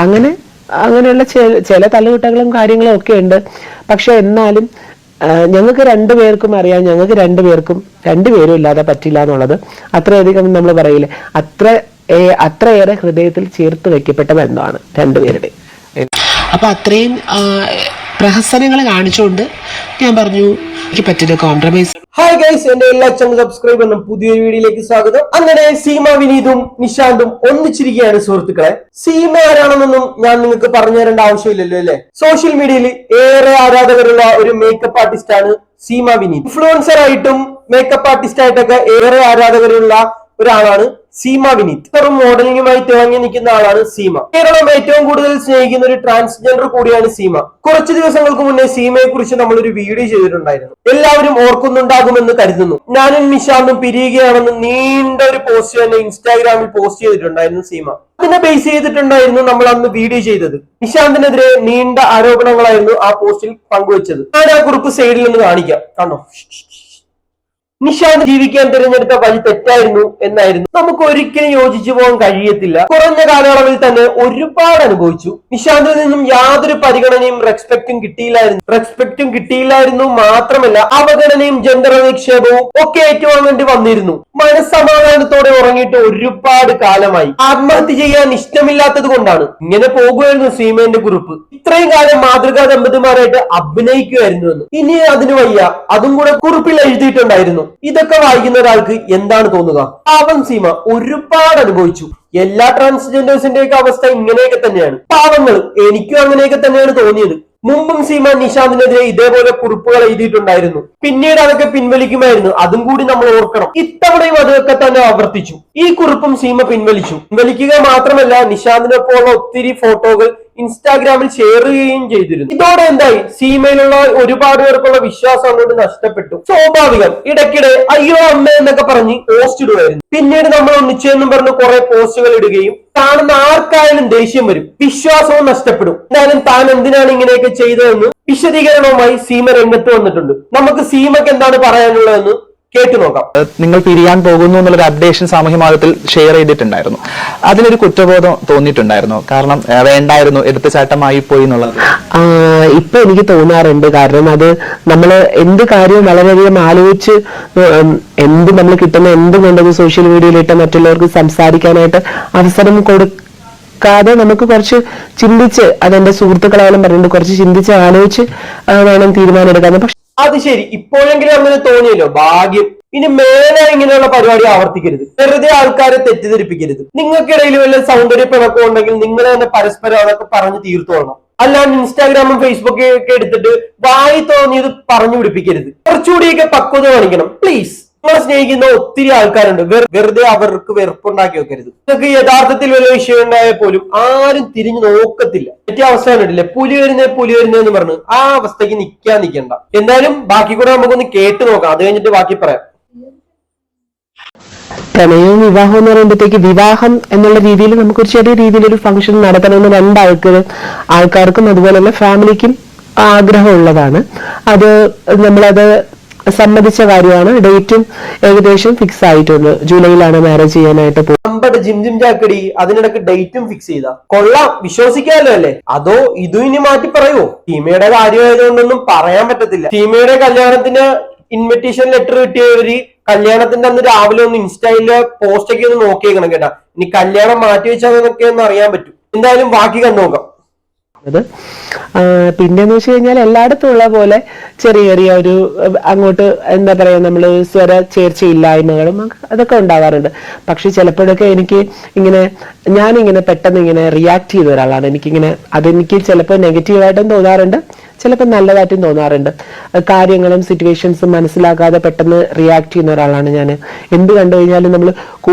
അങ്ങനെയുള്ള ചില തള്ളുകുട്ടകളും കാര്യങ്ങളും ഒക്കെ ഉണ്ട്. പക്ഷെ എന്നാലും ഞങ്ങൾക്ക് രണ്ടുപേർക്കും അറിയാം, ഞങ്ങൾക്ക് രണ്ടുപേരും ഇല്ലാതെ പറ്റില്ല എന്നുള്ളത്. അത്രയധികം നമ്മൾ പറയില്ലേ, അത്രയേറെ ഹൃദയത്തിൽ ചേർത്ത് വെക്കപ്പെട്ട ബന്ധമാണ് രണ്ടുപേരുടെ. അപ്പൊ അത്രയും പ്രഹസനങ്ങൾ കാണിച്ചുകൊണ്ട് ഞാൻ പറഞ്ഞു എനിക്ക് പറ്റുന്ന കോംപ്രമൈസ്. ഹായ് ഗൈസ്, എന്റെ എല്ലാ ചാനൽ സബ്സ്ക്രൈബറിനും പുതിയൊരു വീഡിയോയിലേക്ക് സ്വാഗതം. അങ്ങനെ സീമ വിനീതും നിശാന്തും ഒന്നിച്ചിരിക്കുകയാണ് സുഹൃത്തുക്കളെ. സീമ ആരാണെന്നൊന്നും ഞാൻ നിങ്ങൾക്ക് പറഞ്ഞു തരേണ്ട ആവശ്യമില്ലല്ലോ അല്ലെ. സോഷ്യൽ മീഡിയയിൽ ഏറെ ആരാധകരുള്ള ഒരു മേക്കപ്പ് ആർട്ടിസ്റ്റ് ആണ് സീമ വിനീത്. ഇൻഫ്ലുവൻസർ ആയിട്ടും മേക്കപ്പ് ആർട്ടിസ്റ്റ് ആയിട്ടൊക്കെ ഏറെ ആരാധകരുള്ള ഒരാളാണ് സീമ വിനീത്. മോഡലിംഗുമായി തിളങ്ങി നിൽക്കുന്ന ആളാണ് സീമ. കേരളം ഏറ്റവും കൂടുതൽ സ്നേഹിക്കുന്ന ഒരു ട്രാൻസ്ജെൻഡർ കൂടിയാണ് സീമ. കുറച്ചു ദിവസങ്ങൾക്ക് മുന്നേ സീമയെ കുറിച്ച് നമ്മളൊരു വീഡിയോ ചെയ്തിട്ടുണ്ടായിരുന്നു. എല്ലാവരും ഓർക്കുന്നുണ്ടാകുമെന്ന് കരുതുന്നു. ഞാനും നിശാന്തും പിരിയുകയാണെന്ന് നീണ്ട ഒരു പോസ്റ്റ് തന്നെ ഇൻസ്റ്റാഗ്രാമിൽ പോസ്റ്റ് ചെയ്തിട്ടുണ്ടായിരുന്നു സീമ. അതിനെ ബേസ് ചെയ്തിട്ടുണ്ടായിരുന്നു നമ്മൾ അന്ന് വീഡിയോ ചെയ്തത്. നിശാന്തിനെതിരെ നീണ്ട ആരോപണങ്ങളായിരുന്നു ആ പോസ്റ്റിൽ പങ്കുവച്ചത്. ഞാൻ ആ കുറിപ്പ് സൈഡിൽ നിന്ന് കാണിക്കാം, കണ്ടോ. നിശാന്ത് ജീവിക്കാൻ തിരഞ്ഞെടുത്ത വഴി തെറ്റായിരുന്നു എന്നായിരുന്നു. നമുക്ക് ഒരിക്കലും യോജിച്ചു പോകാൻ കഴിയത്തില്ല. കുറഞ്ഞ കാലയളവിൽ തന്നെ ഒരുപാട് അനുഭവിച്ചു. നിശാന്തിൽ നിന്നും യാതൊരു പരിഗണനയും റെസ്പെക്റ്റും കിട്ടിയില്ലായിരുന്നു മാത്രമല്ല അവഗണനയും ജെൻഡർ അധിക്ഷേപവും ഒക്കെ ഏറ്റുവാങ്ങേണ്ടി വന്നിരുന്നു. മനസ്സമാധാനത്തോടെ ഉറങ്ങിയിട്ട് ഒരുപാട് കാലമായി. ആത്മഹത്യ ചെയ്യാൻ ഇഷ്ടമില്ലാത്തത് കൊണ്ടാണ് ഇങ്ങനെ പോകുമായിരുന്നു സീമേന്റെ കുറിപ്പ്. ഇത്രയും കാലം മാതൃകാ ദമ്പതിമാരായിട്ട് അഭിനയിക്കുമായിരുന്നു എന്ന്. ഇനി അതിന് വയ്യ, അതും കൂടെ കുറിപ്പിൽ എഴുതിയിട്ടുണ്ടായിരുന്നു. ഇതൊക്കെ വായിക്കുന്ന ഒരാൾക്ക് എന്താണ് തോന്നുക? പാവം സീമ ഒരുപാട് അനുഭവിച്ചു. എല്ലാ ട്രാൻസ്ജെൻഡേഴ്സിന്റെയൊക്കെ അവസ്ഥ ഇങ്ങനെയൊക്കെ തന്നെയാണ്. പാവങ്ങൾ, എനിക്കും അങ്ങനെയൊക്കെ തന്നെയാണ് തോന്നിയത്. മുമ്പും സീമ നിശാന്തിനെതിരെ ഇതേപോലെ കുറിപ്പുകൾ എഴുതിയിട്ടുണ്ടായിരുന്നു. പിന്നീട് അതൊക്കെ പിൻവലിക്കുമായിരുന്നു. അതും കൂടി നമ്മൾ ഓർക്കണം. ഇത്തവണയും അതൊക്കെ തന്നെ ആവർത്തിച്ചു. ഈ കുറിപ്പും സീമ പിൻവലിക്കുക മാത്രമല്ല നിശാന്തിനൊപ്പമുള്ള ഒത്തിരി ഫോട്ടോകൾ ഇൻസ്റ്റാഗ്രാമിൽ ഷെയർ ചെയ്യുകയും ചെയ്തിരുന്നു. ഇതോടെ എന്തായി? സീമയിലുള്ള ഒരുപാട് പേർക്കുള്ള വിശ്വാസം അങ്ങോട്ട് നഷ്ടപ്പെട്ടു. സ്വാഭാവികം, ഇടയ്ക്കിടെ അയ്യോ അമ്മ എന്നൊക്കെ പറഞ്ഞ് പോസ്റ്റ് ഇടുമായിരുന്നു. പിന്നീട് നമ്മൾ ഒന്നിച്ചെന്നും പറഞ്ഞ് കുറെ പോസ്റ്റുകൾ ഇടുകയും കാണുന്ന ആർക്കായാലും ദേഷ്യം വരും, വിശ്വാസവും നഷ്ടപ്പെടും. എന്നാലും താൻ എന്തിനാണ് ഇങ്ങനെയൊക്കെ ചെയ്തതെന്ന് വിശദീകരണവുമായി സീമ രംഗത്ത് വന്നിട്ടുണ്ട്. നമുക്ക് സീമയ്ക്ക് എന്താണ് പറയാനുള്ളതെന്ന് കേട്ടു നോക്കാം. നിങ്ങൾ പിരിയാൻ പോകുന്നു എന്നുള്ളൊരു അപ്ഡേഷൻ സാമൂഹ്യ മാധ്യമത്തിൽ ഷെയർ ചെയ്തിട്ടുണ്ടായിരുന്നു. അതിലൊരു കുറ്റബോധം തോന്നിയിട്ടുണ്ടായിരുന്നു. കാരണം വേണ്ടായിരുന്നു, എടുത്തുചാട്ടമായി പോയി എന്നുള്ളത് ഇപ്പൊ എനിക്ക് തോന്നാറുണ്ട്. കാരണം അത് നമ്മൾ എന്ത് കാര്യവും വളരെയധികം ആലോചിച്ച് നമ്മൾ കിട്ടുന്ന എന്ത് കൊണ്ടത് സോഷ്യൽ മീഡിയയിലിട്ട് മറ്റുള്ളവർക്ക് സംസാരിക്കാനായിട്ട് അവസരം കൊടുക്കാതെ നമുക്ക് കുറച്ച് ചിന്തിച്ച്, അതെന്റെ സുഹൃത്തുക്കളായാലും പറഞ്ഞിട്ട് കുറച്ച് ചിന്തിച്ച് ആലോചിച്ച് വേണം തീരുമാനം എടുക്കാൻ. പക്ഷെ അത് ശരി, ഇപ്പോഴെങ്കിലും അങ്ങനെ തോന്നിയല്ലോ, ഭാഗ്യം. ഇനി മേലെ ഇങ്ങനെയുള്ള പരിപാടി ആവർത്തിക്കരുത്. വെറുതെ ആൾക്കാരെ തെറ്റിദ്ധരിപ്പിക്കരുത്. നിങ്ങൾക്കിടയിൽ വല്ല സൗന്ദര്യപ്പിണക്കം ഉണ്ടെങ്കിൽ നിങ്ങൾ തന്നെ പരസ്പരം അതൊക്കെ പറഞ്ഞു തീർത്തോളണം. അല്ലാണ്ട് ഇൻസ്റ്റാഗ്രാമും ഫേസ്ബുക്കും ഒക്കെ എടുത്തിട്ട് വായി തോന്നിയത് പറഞ്ഞു പിടിപ്പിക്കരുത്. കുറച്ചുകൂടിയൊക്കെ പക്വത കാണിക്കണം പ്ലീസ്. നമ്മളെ സ്നേഹിക്കുന്ന ഒത്തിരി ആൾക്കാരുണ്ട്. വെറുതെ അവർക്ക് വെറുപ്പുണ്ടാക്കി വെക്കരുത്. നിങ്ങൾക്ക് യഥാർത്ഥത്തിൽ വല്ല വിഷയം ഉണ്ടായാൽ പോലും ആരും തിരിഞ്ഞു നോക്കത്തില്ല. പറ്റിയ അവസ്ഥ കണ്ടിട്ടില്ലേ? പുലി വരുന്നേന്ന് പറഞ്ഞു ആ അവസ്ഥയ്ക്ക് നിൽക്കണ്ട. എന്തായാലും ബാക്കി കൂടെ നമുക്കൊന്ന് കേട്ടു നോക്കാം, അത് കഴിഞ്ഞിട്ട് ബാക്കി പറയാം. പ്രണയവും വിവാഹവും എന്ന് പറയുമ്പോഴത്തേക്ക്, വിവാഹം എന്നുള്ള രീതിയിൽ നമുക്കൊരു ചെറിയ രീതിയിലൊരു ഫംഗ്ഷൻ നടത്തണമെന്ന് ആൾക്കാർക്കും അതുപോലെ തന്നെ ഫാമിലിക്കും ആഗ്രഹമുള്ളതാണ്. നമ്മളത് സമ്മതിച്ച കാര്യമാണ്. ഡേറ്റും ഏകദേശം ഫിക്സ് ആയിട്ടുണ്ട്. ജൂലൈയിലാണ് മാരേജ് ചെയ്യാനായിട്ട് പോകുന്നത്. ജിം ചാക്കടി അതിനിടക്ക് ഡേറ്റും ഫിക്സ് ചെയ്താ കൊള്ളാം, വിശ്വസിക്കാമല്ലോ അല്ലെ? അതോ ഇതും ഇനി മാറ്റി പറയുമോ? ടീമയുടെ കാര്യമായതുകൊണ്ടൊന്നും പറയാൻ പറ്റത്തില്ല. ടീമയുടെ കല്യാണത്തിന് ഇൻവിറ്റേഷൻ ലെറ്റർ കിട്ടിയവര് കല്യാണത്തിന്റെ അന്ന് രാവിലെ ഒന്ന് ഇൻസ്റ്റയില് പോസ്റ്റ് ഒക്കെ ഒന്ന് നോക്കിയേക്കണം കേട്ടാ. ഇനി കല്യാണം മാറ്റി വെച്ചാന്നൊക്കെ ഒന്ന് അറിയാൻ പറ്റും. എന്തായാലും ബാക്കി കണ്ടു നോക്കാം. പിന്നെന്ന് വെച്ച് കഴിഞ്ഞാൽ എല്ലായിടത്തും ഉള്ള പോലെ ചെറിയ ഒരു അങ്ങോട്ട് എന്താ പറയാ, നമ്മള് സ്വര ചേർച്ചയില്ലായ്മകളും അതൊക്കെ ഉണ്ടാവാറുണ്ട്. പക്ഷെ ചിലപ്പോഴൊക്കെ ഞാനിങ്ങനെ പെട്ടെന്ന് ഇങ്ങനെ റിയാക്ട് ചെയ്ത ഒരാളാണ്. അതെനിക്ക് ചിലപ്പോൾ നെഗറ്റീവായിട്ടും തോന്നാറുണ്ട്, ചിലപ്പോൾ നല്ലതായിട്ടും തോന്നാറുണ്ട്. കാര്യങ്ങളും സിറ്റുവേഷൻസും മനസ്സിലാക്കാതെ പെട്ടെന്ന് റിയാക്ട് ചെയ്യുന്ന ഒരാളാണ് ഞാൻ. എന്ത് കണ്ടു കഴിഞ്ഞാലും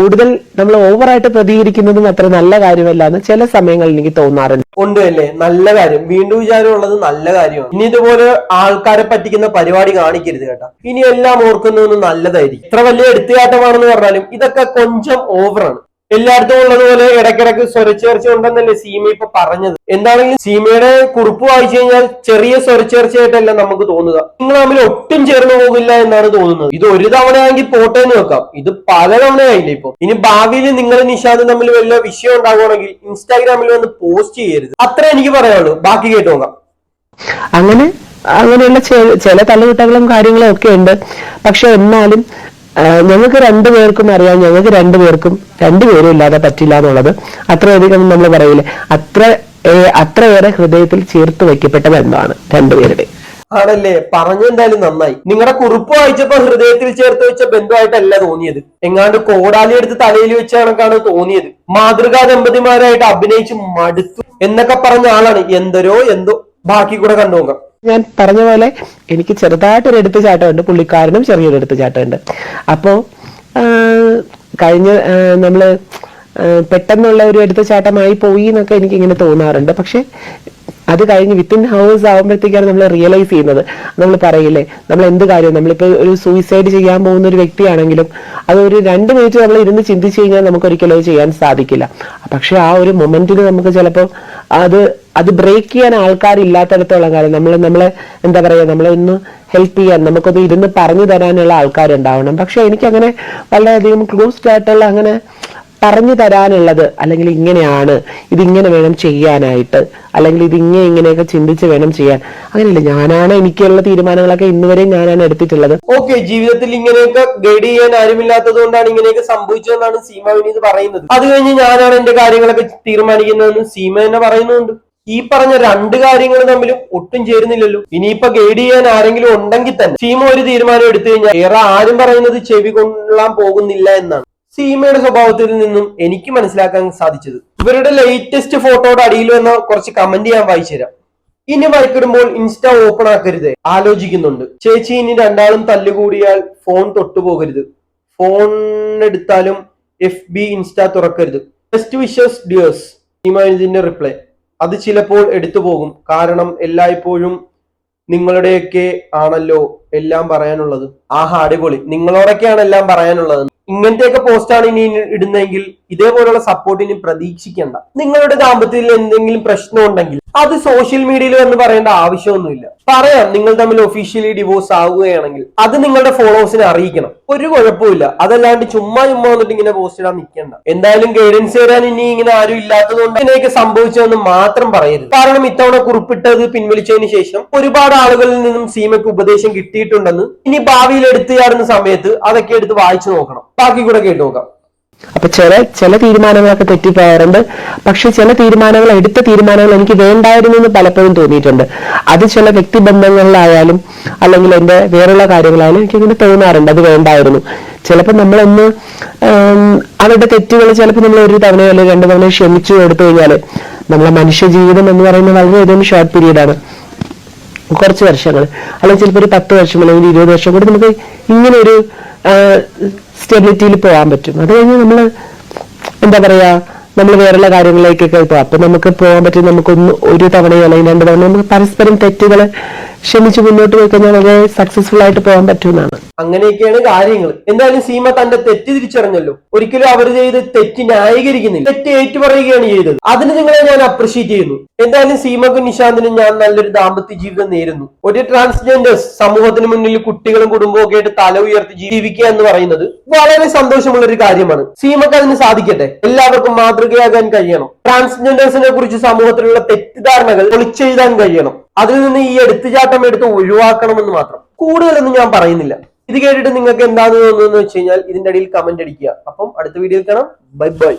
നമ്മൾ ഓവറായിട്ട് പ്രതികരിക്കുന്നതും അത്ര നല്ല കാര്യമല്ല എന്ന് ചില സമയങ്ങളിൽ എനിക്ക് തോന്നാറുണ്ട്. ഉണ്ട് അല്ലേ? നല്ല കാര്യം. വീണ്ടും വിചാരം ഉള്ളത് നല്ല കാര്യമാണ്. ഇനി ഇതുപോലെ ആൾക്കാരെ പറ്റിക്കുന്ന പരിപാടി കാണിക്കരുത് കേട്ടോ. ഇനി എല്ലാം ഓർക്കുന്നതൊന്നും നല്ലതായിരിക്കും. ഇത്ര വലിയ എടുത്തുകാട്ടമാണെന്ന് പറഞ്ഞാലും ഇതൊക്കെ കൊഞ്ചം ഓവറാണ്. എല്ലായിടത്തും ഉള്ളതുപോലെ ഇടയ്ക്കിടയ്ക്ക് സ്വരച്ചേർച്ച ഉണ്ടെന്നല്ലേ സീമ ഇപ്പൊ പറഞ്ഞത്. എന്താണെങ്കിലും സീമയുടെ കുറിപ്പ് വായിച്ചു കഴിഞ്ഞാൽ ചെറിയ സ്വരച്ചേർച്ചയായിട്ടല്ല നമുക്ക് തോന്നുക. നിങ്ങൾ തമ്മിൽ ഒട്ടും ചേർന്ന് പോകില്ല എന്നാണ് തോന്നുന്നത്. ഇത് ഒരു തവണയാണെങ്കിൽ പോട്ടെ എന്ന് വെക്കാം, ഇത് പല തവണയായില്ല ഇപ്പൊ. ഇനി ഭാവിയിൽ നിങ്ങൾ നിഷാദും തമ്മിൽ വല്ല വിഷയം ഉണ്ടാകുവാണെങ്കിൽ ഇൻസ്റ്റാഗ്രാമിൽ വന്ന് പോസ്റ്റ് ചെയ്യരുത്. അത്ര എനിക്ക് പറയാനുള്ളൂ. ബാക്കി കേട്ട് നോക്കാം. അങ്ങനെയുള്ള ചില തള്ളുകുട്ടകളും കാര്യങ്ങളും ഒക്കെ ഉണ്ട്. പക്ഷെ എന്നാലും ഞങ്ങൾക്ക് രണ്ടുപേർക്കും അറിയാം, ഞങ്ങൾക്ക് രണ്ടുപേരും ഇല്ലാതെ പറ്റില്ല എന്നുള്ളത്. അത്രയധികം നമ്മൾ പറയില്ലേ, അത്രയേറെ ഹൃദയത്തിൽ ചേർത്ത് വെക്കപ്പെട്ട ബന്ധമാണ് രണ്ടുപേരുടെ. ആണല്ലേ, പറഞ്ഞെന്തായാലും നന്നായി. നിങ്ങളുടെ കുറിപ്പ് വായിച്ചപ്പോ ഹൃദയത്തിൽ ചേർത്ത് വെച്ച ബന്ധുവായിട്ടല്ല തോന്നിയത്, എങ്ങാണ്ട് കോടാലി എടുത്ത് തലയിൽ വെച്ച കണക്കാണ് തോന്നിയത്. മാതൃകാ ദമ്പതിമാരായിട്ട് അഭിനയിച്ച് മടുത്തു എന്നൊക്കെ പറഞ്ഞ ആളാണ്. എന്തോ ബാക്കി കൂടെ കണ്ടുനോക്കാം. ഞാൻ പറഞ്ഞ പോലെ എനിക്ക് ചെറുതായിട്ടൊരു എടുത്തുചാട്ടമുണ്ട്, പുള്ളിക്കാരനും ചെറിയൊരു എടുത്തുചാട്ടമുണ്ട്. അപ്പോ നമ്മള് പെട്ടെന്നുള്ള ഒരു എടുത്തുചാട്ടമായി പോയി എന്നൊക്കെ എനിക്ക് ഇങ്ങനെ തോന്നാറുണ്ട്. പക്ഷെ അത് കഴിഞ്ഞ് വിത്തിൻ ഹവേഴ്സ് ആകുമ്പോഴത്തേക്കാണ് നമ്മൾ റിയലൈസ് ചെയ്യുന്നത്. നമ്മൾ പറയില്ലേ, നമ്മൾ എന്ത് കാര്യം, നമ്മളിപ്പോ ഒരു സൂയിസൈഡ് ചെയ്യാൻ പോകുന്ന ഒരു വ്യക്തിയാണെങ്കിലും അത് ഒരു 2 മിനിറ്റ് നമ്മൾ ഇരുന്ന് ചിന്തിച്ചു കഴിഞ്ഞാൽ നമുക്ക് ഒരിക്കലും അത് ചെയ്യാൻ സാധിക്കില്ല. പക്ഷെ ആ ഒരു മൊമെന്റിന് നമുക്ക് ചിലപ്പോൾ അത് ബ്രേക്ക് ചെയ്യാൻ ആൾക്കാരില്ലാത്തടത്തോളം കാലം നമ്മളെ എന്താ പറയാ, നമ്മളെ ഒന്ന് ഹെൽപ്പ് ചെയ്യാൻ, നമുക്കൊന്ന് ഇരുന്ന് പറഞ്ഞു തരാനുള്ള ആൾക്കാരുണ്ടാവണം. പക്ഷെ എനിക്കങ്ങനെ വളരെയധികം ക്ലോസ്ഡ് ആയിട്ടുള്ള അങ്ങനെ പറഞ്ഞു തരാനുള്ളത്, അല്ലെങ്കിൽ ഇങ്ങനെയാണ്, ഇതിങ്ങനെ വേണം ചെയ്യാനായിട്ട്, അല്ലെങ്കിൽ ഇങ്ങനെയൊക്കെ ചിന്തിച്ച് വേണം ചെയ്യാൻ, അങ്ങനെയല്ല. ഞാനാണ് എനിക്കുള്ള തീരുമാനങ്ങളൊക്കെ ഇന്നുവരെ ഞാനാണ് എടുത്തിട്ടുള്ളത്. ഓക്കെ, ജീവിതത്തിൽ ഇങ്ങനെയൊക്കെ ഗൈഡ് ചെയ്യാൻ ആരുമില്ലാത്തത് കൊണ്ടാണ് ഇങ്ങനെയൊക്കെ സംഭവിച്ചതെന്നാണ് സീമ വിനീത് പറയുന്നത്. അത് കഴിഞ്ഞ് ഞാനാണ് എന്റെ കാര്യങ്ങളൊക്കെ തീരുമാനിക്കുന്നതെന്ന് സീമ തന്നെ പറയുന്നുണ്ട്. ഈ പറഞ്ഞ 2 കാര്യങ്ങൾ തമ്മിലും ഒട്ടും ചേരുന്നില്ലല്ലോ. ഇനിയിപ്പോ ഗൈഡ് ചെയ്യാൻ ആരെങ്കിലും ഉണ്ടെങ്കിൽ തന്നെ സീമ ഒരു തീരുമാനം എടുത്തു കഴിഞ്ഞാൽ വേറെ ആരും പറയുന്നത് ചെവി കൊള്ളാൻ പോകുന്നില്ല എന്നാണ് സീമയുടെ സ്വഭാവത്തിൽ നിന്നും എനിക്ക് മനസ്സിലാക്കാൻ സാധിച്ചത്. ഇവരുടെ ലേറ്റസ്റ്റ് ഫോട്ടോയുടെ അടിയിൽ വന്ന കുറച്ച് കമന്റ് ഞാൻ വായിച്ചു തരാം. ഇനി വഴക്കിടുമ്പോൾ ഇൻസ്റ്റ ഓപ്പൺ ആക്കരുത്, ആലോചിക്കുന്നുണ്ട്. ചേച്ചി, ഇനി രണ്ടാളും തല്ലുകൂടിയാൽ ഫോൺ തൊട്ടുപോകരുത്. ഫോൺ എടുത്താലും FB ഇൻസ്റ്റ തുറക്കരുത്. Best wishes dears. സീമ ഇതിന്റെ റിപ്ലൈ: അത് ചിലപ്പോൾ എടുത്തു പോകും, കാരണം എല്ലായ്പ്പോഴും നിങ്ങളുടെയൊക്കെ ആണല്ലോ എല്ലാം പറയാനുള്ളത്. ആഹാ, അടിപൊളി. നിങ്ങളോടൊക്കെയാണ് എല്ലാം പറയാനുള്ളത്. ഇങ്ങനത്തെയൊക്കെ പോസ്റ്റാണ് ഇനി ഇടുന്നെങ്കിൽ ഇതേപോലുള്ള സപ്പോർട്ടിന് പ്രതീക്ഷിക്കേണ്ട. നിങ്ങളുടെ ദാമ്പത്യത്തിൽ എന്തെങ്കിലും പ്രശ്നം ഉണ്ടെങ്കിൽ അത് സോഷ്യൽ മീഡിയയിൽ വന്ന് പറയേണ്ട ആവശ്യമൊന്നുമില്ല. പറയാം, നിങ്ങൾ തമ്മിൽ ഒഫീഷ്യലി ഡിവോഴ്സ് ആവുകയാണെങ്കിൽ അത് നിങ്ങളുടെ ഫോളോവേഴ്സിനെ അറിയിക്കണം. ഒരു കുഴപ്പമില്ല. അതല്ലാണ്ട് ചുമ്മാ വന്നിട്ട് ഇങ്ങനെ പോസ്റ്റ് ഇടാൻ നിൽക്കേണ്ട. എന്തായാലും ഗൈഡൻസ് തരാൻ ഇനി ഇങ്ങനെ ആരും ഇല്ലാത്തതുകൊണ്ട് ഇങ്ങനെയൊക്കെ സംഭവിച്ചതെന്ന് മാത്രം പറയരുത്. കാരണം ഇത്തവണ കുറിപ്പിട്ടത് പിൻവലിച്ചതിന് ശേഷം ഒരുപാട് ആളുകളിൽ നിന്നും സീമയ്ക്ക് ഉപദേശം കിട്ടിയിട്ടുണ്ടെന്ന് ഇനി ഭാവിയിൽ എടുത്തു ചാടുന്ന സമയത്ത് അതൊക്കെ എടുത്ത് വായിച്ചു നോക്കണം. ബാക്കി കൂടെ കേട്ടു നോക്കാം. അപ്പൊ ചില തീരുമാനങ്ങളൊക്കെ തെറ്റിപ്പോകാറുണ്ട്. പക്ഷെ ചില എടുത്ത തീരുമാനങ്ങൾ എനിക്ക് വേണ്ടായിരുന്നു എന്ന് പലപ്പോഴും തോന്നിയിട്ടുണ്ട്. അത് ചില വ്യക്തിബന്ധങ്ങളിലായാലും അല്ലെങ്കിൽ എന്റെ വേറെയുള്ള കാര്യങ്ങളായാലും എനിക്കിങ്ങനെ തോന്നാറുണ്ട്, അത് വേണ്ടായിരുന്നു. ചിലപ്പോൾ നമ്മളൊന്ന് അവരുടെ തെറ്റുകൾ ചിലപ്പോൾ നമ്മൾ ഒരു തവണയോ അല്ലെങ്കിൽ 2 തവണയോ ക്ഷമിച്ചു കൊടുത്തു കഴിഞ്ഞാല് നമ്മളെ മനുഷ്യ ജീവിതം എന്ന് പറയുന്നത് വളരെയധികം ഷോർട്ട് പീരീഡാണ്. കുറച്ച് വർഷങ്ങൾ, അല്ലെങ്കിൽ ചിലപ്പോൾ ഒരു 10 വർഷം അല്ലെങ്കിൽ 20 വർഷം കൂടി നമുക്ക് ഇങ്ങനെ ഒരു സ്റ്റെബിലിറ്റിയിൽ പോകാൻ പറ്റും. അത് കഴിഞ്ഞ് നമ്മൾ എന്താ പറയാ, നമ്മൾ വേറെയുള്ള കാര്യങ്ങളിലേക്കൊക്കെ പോകും. അപ്പൊ നമുക്ക് പോകാൻ പറ്റും, നമുക്കൊന്ന് ഒരു തവണയോ അല്ലെങ്കിൽ 2 തവണയോ നമുക്ക് പരസ്പരം തെറ്റുകൾ ക്ഷമിച്ച് മുന്നോട്ട് പോയി കഴിഞ്ഞാൽ വളരെ സക്സസ്ഫുൾ ആയിട്ട് പോകാൻ പറ്റുമെന്നാണ്. അങ്ങനെയൊക്കെയാണ് കാര്യങ്ങൾ. എന്തായാലും സീമ തന്റെ തെറ്റ് തിരിച്ചറിഞ്ഞല്ലോ. ഒരിക്കലും അവർ ചെയ്ത് തെറ്റ് ന്യായീകരിക്കുന്നില്ല, തെറ്റ് ഏറ്റുപറയുകയാണ് ചെയ്തത്. അതിന് നിങ്ങളെ ഞാൻ അപ്രിഷിയേറ്റ് ചെയ്യുന്നു. എന്തായാലും സീമക്കും നിശാന്തിനും ഞാൻ നല്ലൊരു ദാമ്പത്യ ജീവിതം നേരുന്നു. ഒരു ട്രാൻസ്ജെൻഡേഴ്സ് സമൂഹത്തിന് മുന്നിൽ കുട്ടികളും കുടുംബവും ഒക്കെ ആയിട്ട് തല ഉയർത്തി ജീവിക്കുക എന്ന് പറയുന്നത് വളരെ സന്തോഷമുള്ള ഒരു കാര്യമാണ്. സീമക്ക് അതിന് സാധിക്കട്ടെ. എല്ലാവർക്കും മാതൃകയാകാൻ കഴിയണം. ട്രാൻസ്ജെൻഡേഴ്സിനെ കുറിച്ച് സമൂഹത്തിലുള്ള തെറ്റിദ്ധാരണകൾ പൊളിച്ചെഴുതാൻ കഴിയണം. അതിൽ നിന്ന് ഈ എടുത്തുചാട്ടം എടുത്ത് ഒഴിവാക്കണമെന്ന് മാത്രം. കൂടുതലൊന്നും ഞാൻ പറയുന്നില്ല. ഇത് കേട്ടിട്ട് നിങ്ങൾക്ക് എന്താണ് തോന്നുന്നത് വെച്ച് കഴിഞ്ഞാൽ ഇതിന്റെ അടിയിൽ കമന്റ് അടിക്കുക. അപ്പം അടുത്ത വീഡിയോയിൽ കാണാം. Bye bye.